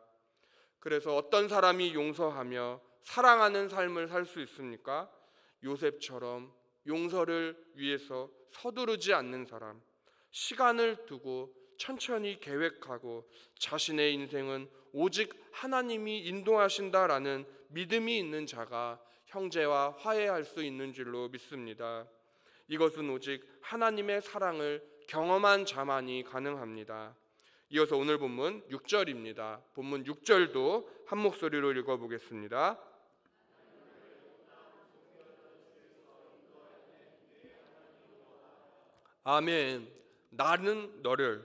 그래서 어떤 사람이 용서하며 사랑하는 삶을 살 수 있습니까? 요셉처럼 용서를 위해서 서두르지 않는 사람, 시간을 두고 천천히 계획하고 자신의 인생은 오직 하나님이 인도하신다라는 믿음이 있는 자가 형제와 화해할 수 있는 줄로 믿습니다. 이것은 오직 하나님의 사랑을 경험한 자만이 가능합니다. 이어서 오늘 본문 6절입니다. 본문 6절도 한 목소리로 읽어보겠습니다. 아멘. 나는 너를,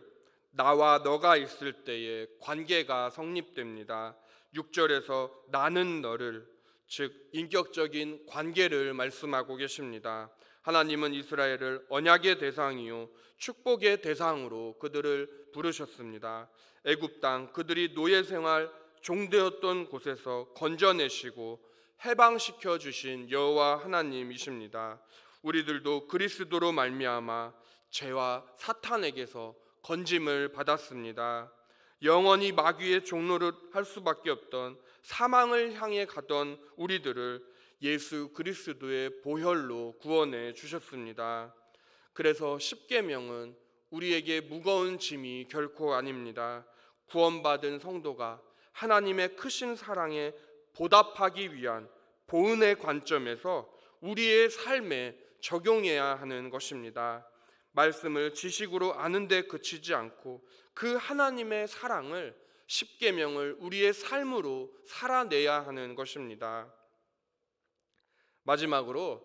나와 너가 있을 때에 관계가 성립됩니다. 6절에서 나는 너를, 즉 인격적인 관계를 말씀하고 계십니다. 하나님은 이스라엘을 언약의 대상이요 축복의 대상으로 그들을 부르셨습니다. 애굽 땅 그들이 노예 생활 종되었던 곳에서 건져내시고 해방시켜 주신 여호와 하나님이십니다. 우리들도 그리스도로 말미암아 죄와 사탄에게서 건짐을 받았습니다. 영원히 마귀의 종노릇 할 수밖에 없던 사망을 향해 가던 우리들을 예수 그리스도의 보혈로 구원해 주셨습니다. 그래서 십계명은 우리에게 무거운 짐이 결코 아닙니다. 구원받은 성도가 하나님의 크신 사랑에 보답하기 위한 보은의 관점에서 우리의 삶에 적용해야 하는 것입니다. 말씀을 지식으로 아는 데 그치지 않고 그 하나님의 사랑을 십계명을 우리의 삶으로 살아내야 하는 것입니다. 마지막으로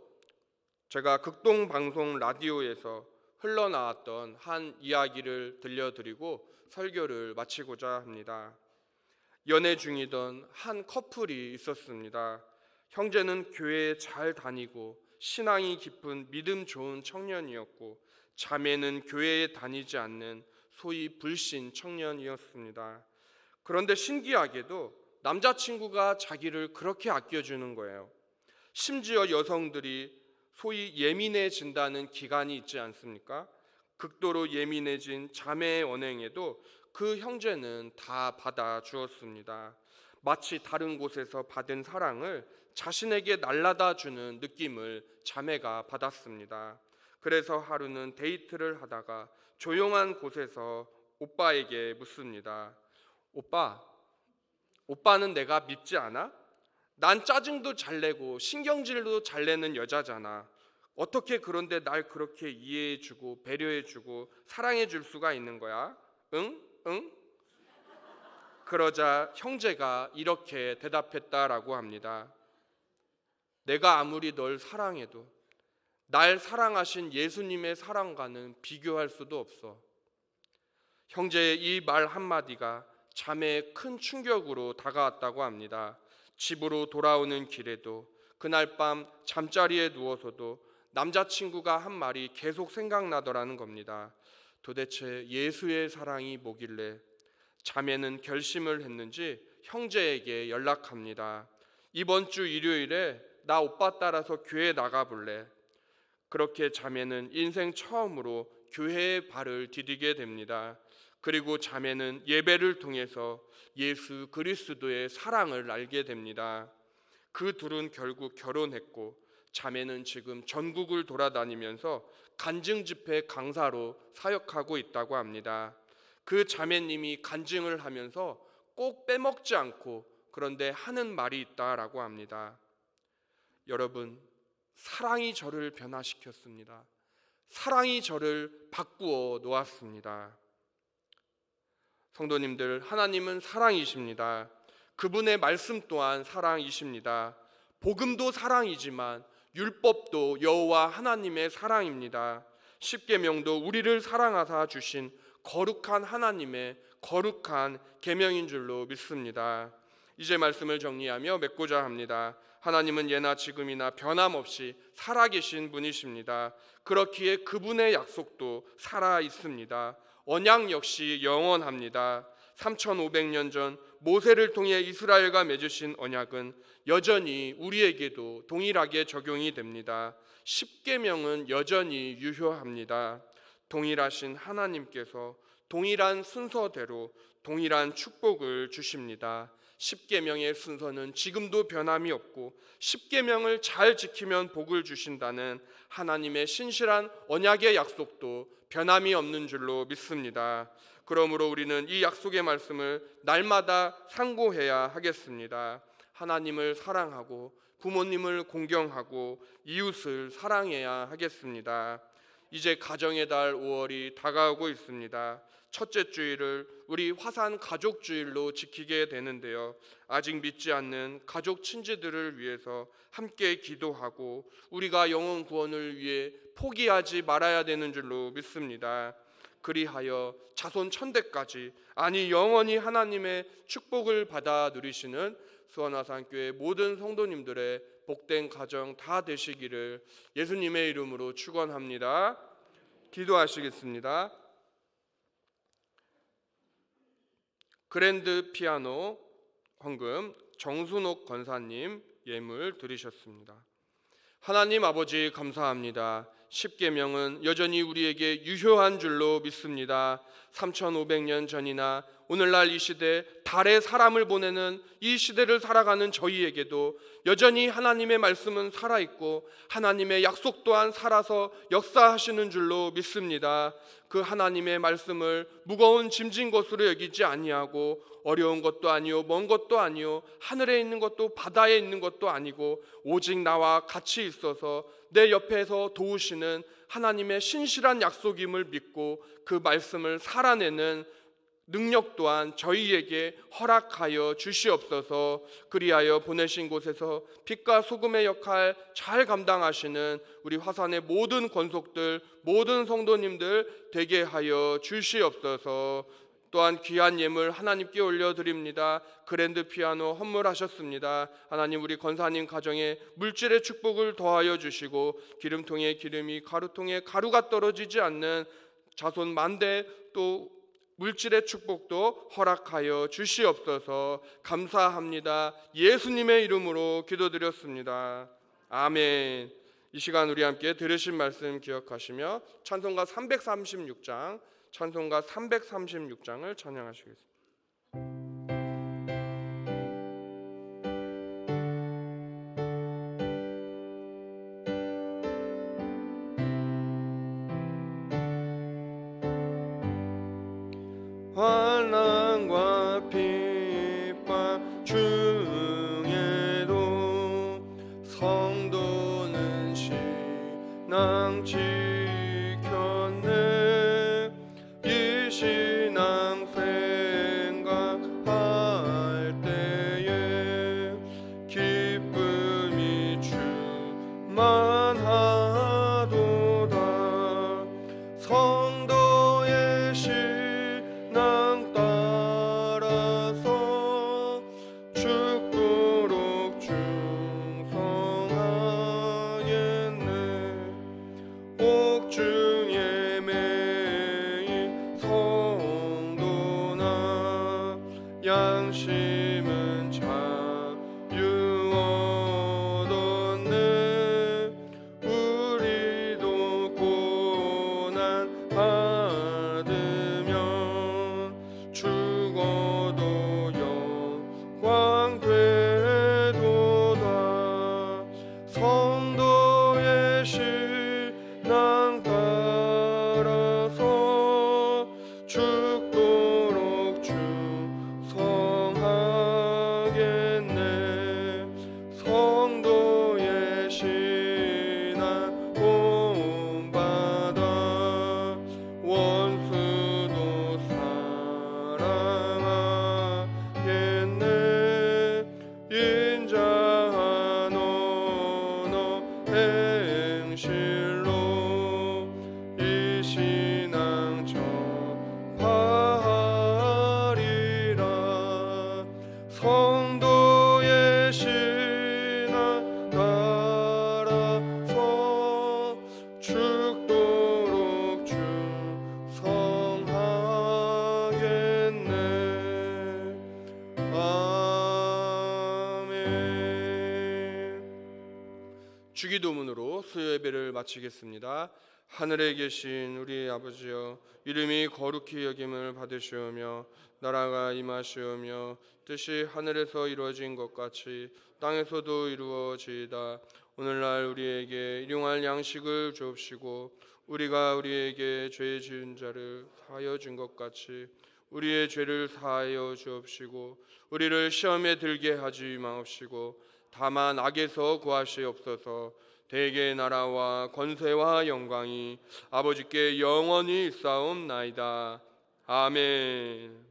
제가 극동방송 라디오에서 흘러나왔던 한 이야기를 들려드리고 설교를 마치고자 합니다. 연애 중이던 한 커플이 있었습니다. 형제는 교회에 잘 다니고 신앙이 깊은 믿음 좋은 청년이었고 자매는 교회에 다니지 않는 소위 불신 청년이었습니다. 그런데 신기하게도 남자친구가 자기를 그렇게 아껴주는 거예요. 심지어 여성들이 소위 예민해진다는 기간이 있지 않습니까? 극도로 예민해진 자매의 언행에도 그 형제는 다 받아주었습니다. 마치 다른 곳에서 받은 사랑을 자신에게 날라다 주는 느낌을 자매가 받았습니다. 그래서 하루는 데이트를 하다가 조용한 곳에서 오빠에게 묻습니다. 오빠는 내가 믿지 않아? 난 짜증도 잘 내고 신경질도 잘 내는 여자잖아. 어떻게 그런데 날 그렇게 이해해주고 배려해주고 사랑해줄 수가 있는 거야? 응? 그러자 형제가 이렇게 대답했다라고 합니다. 내가 아무리 널 사랑해도 날 사랑하신 예수님의 사랑과는 비교할 수도 없어. 형제의 이 말 한마디가 자매의 큰 충격으로 다가왔다고 합니다. 집으로 돌아오는 길에도 그날 밤 잠자리에 누워서도 남자친구가 한 말이 계속 생각나더라는 겁니다. 도대체 예수의 사랑이 뭐길래? 자매는 결심을 했는지 형제에게 연락합니다. 이번 주 일요일에 나 오빠 따라서 교회 나가볼래? 그렇게 자매는 인생 처음으로 교회에 발을 디디게 됩니다. 그리고 자매는 예배를 통해서 예수 그리스도의 사랑을 알게 됩니다. 그 둘은 결국 결혼했고 자매는 지금 전국을 돌아다니면서 간증 집회 강사로 사역하고 있다고 합니다. 그 자매님이 간증을 하면서 꼭 빼먹지 않고 그런데 하는 말이 있다라고 합니다. 여러분, 사랑이 저를 변화시켰습니다. 사랑이 저를 바꾸어 놓았습니다. 성도님들, 하나님은 사랑이십니다. 그분의 말씀 또한 사랑이십니다. 복음도 사랑이지만 율법도 여호와 하나님의 사랑입니다. 십계명도 우리를 사랑하사 주신 거룩한 하나님의 거룩한 계명인 줄로 믿습니다. 이제 말씀을 정리하며 맺고자 합니다. 하나님은 예나 지금이나 변함없이 살아계신 분이십니다. 그렇기에 그분의 약속도 살아 있습니다. 언약 역시 영원합니다. 3500년 전 모세를 통해 이스라엘과 맺으신 언약은 여전히 우리에게도 동일하게 적용이 됩니다. 십계명은 여전히 유효합니다. 동일하신 하나님께서 동일한 순서대로 동일한 축복을 주십니다. 십계명의 순서는 지금도 변함이 없고 십계명을 잘 지키면 복을 주신다는 하나님의 신실한 언약의 약속도 변함이 없는 줄로 믿습니다. 그러므로 우리는 이 약속의 말씀을 날마다 상고해야 하겠습니다. 하나님을 사랑하고 부모님을 공경하고 이웃을 사랑해야 하겠습니다. 이제 가정의 달 5월이 다가오고 있습니다. 첫째 주일을 우리 화산 가족주일로 지키게 되는데요. 아직 믿지 않는 가족 친지들을 위해서 함께 기도하고 우리가 영혼 구원을 위해 포기하지 말아야 되는 줄로 믿습니다. 그리하여 자손 천대까지 아니 영원히 하나님의 축복을 받아 누리시는 수원화산교회 모든 성도님들의 복된 가정 다 되시기를 예수님의 이름으로 축원합니다. 기도하시겠습니다. 그랜드 피아노 헌금 정순옥 권사님 예물 드리셨습니다. 하나님 아버지 감사합니다. 십계명은 여전히 우리에게 유효한 줄로 믿습니다. 3500년 전이나 오늘날 이 시대 달에 사람을 보내는 이 시대를 살아가는 저희에게도 여전히 하나님의 말씀은 살아있고 하나님의 약속 또한 살아서 역사하시는 줄로 믿습니다. 그 하나님의 말씀을 무거운 짐진 것으로 여기지 아니하고 어려운 것도 아니요 먼 것도 아니요 하늘에 있는 것도 바다에 있는 것도 아니고 오직 나와 같이 있어서 내 옆에서 도우시는 하나님의 신실한 약속임을 믿고 그 말씀을 살아내는 능력 또한 저희에게 허락하여 주시옵소서. 그리하여 보내신 곳에서 빛과 소금의 역할 잘 감당하시는 우리 화산의 모든 권속들 모든 성도님들 되게 하여 주시옵소서. 또한 귀한 예물 하나님께 올려드립니다. 그랜드 피아노 헌물하셨습니다. 하나님 우리 권사님 가정에 물질의 축복을 더하여 주시고 기름통에 기름이 가루통에 가루가 떨어지지 않는 자손 만대 또 물질의 축복도 허락하여 주시옵소서. 감사합니다. 예수님의 이름으로 기도드렸습니다. 아멘. 이 시간 우리 함께 들으신 말씀 기억하시며 찬송가 336장 찬송가 336장을 찬양하시겠습니다. 환난과 핍박 중에도 성도는 신앙 지켰네. 이 신앙 생각할 때에 기쁨이 충만하도다. 성도의 신앙 따라서 죽도록 충성하겠네. 옥중에 매인 성도나 양심은 자유 얻었네. 우리도 고난 받으면 죽어도 영광 되도다. 성도의 신앙 따라서 죽도록 충성하겠네. 성도의 신앙 본받아 원수도 사랑하겠네. 인자한 언어 행실로 이 신앙 전파하리라. 성도의 신앙 따라서 죽도록 충성하겠네. 아멘. 주기도문으로 수요 예배를 마치겠습니다. 하늘에 계신 우리 아버지여, 이름이 거룩히 여김을 받으시오며 나라가 임하시오며 뜻이 하늘에서 이루어진 것 같이 땅에서도 이루어지이다. 오늘날 우리에게 일용할 양식을 주옵시고 우리가 우리에게 죄 지은 자를 사하여 준 것 같이 우리의 죄를 사하여 주옵시고 우리를 시험에 들게 하지 마옵시고 다만 악에서 구하시옵소서. 대개 나라와 권세와 영광이 아버지께 영원히 있사옵나이다. 아멘.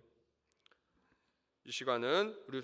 이 시간은 우리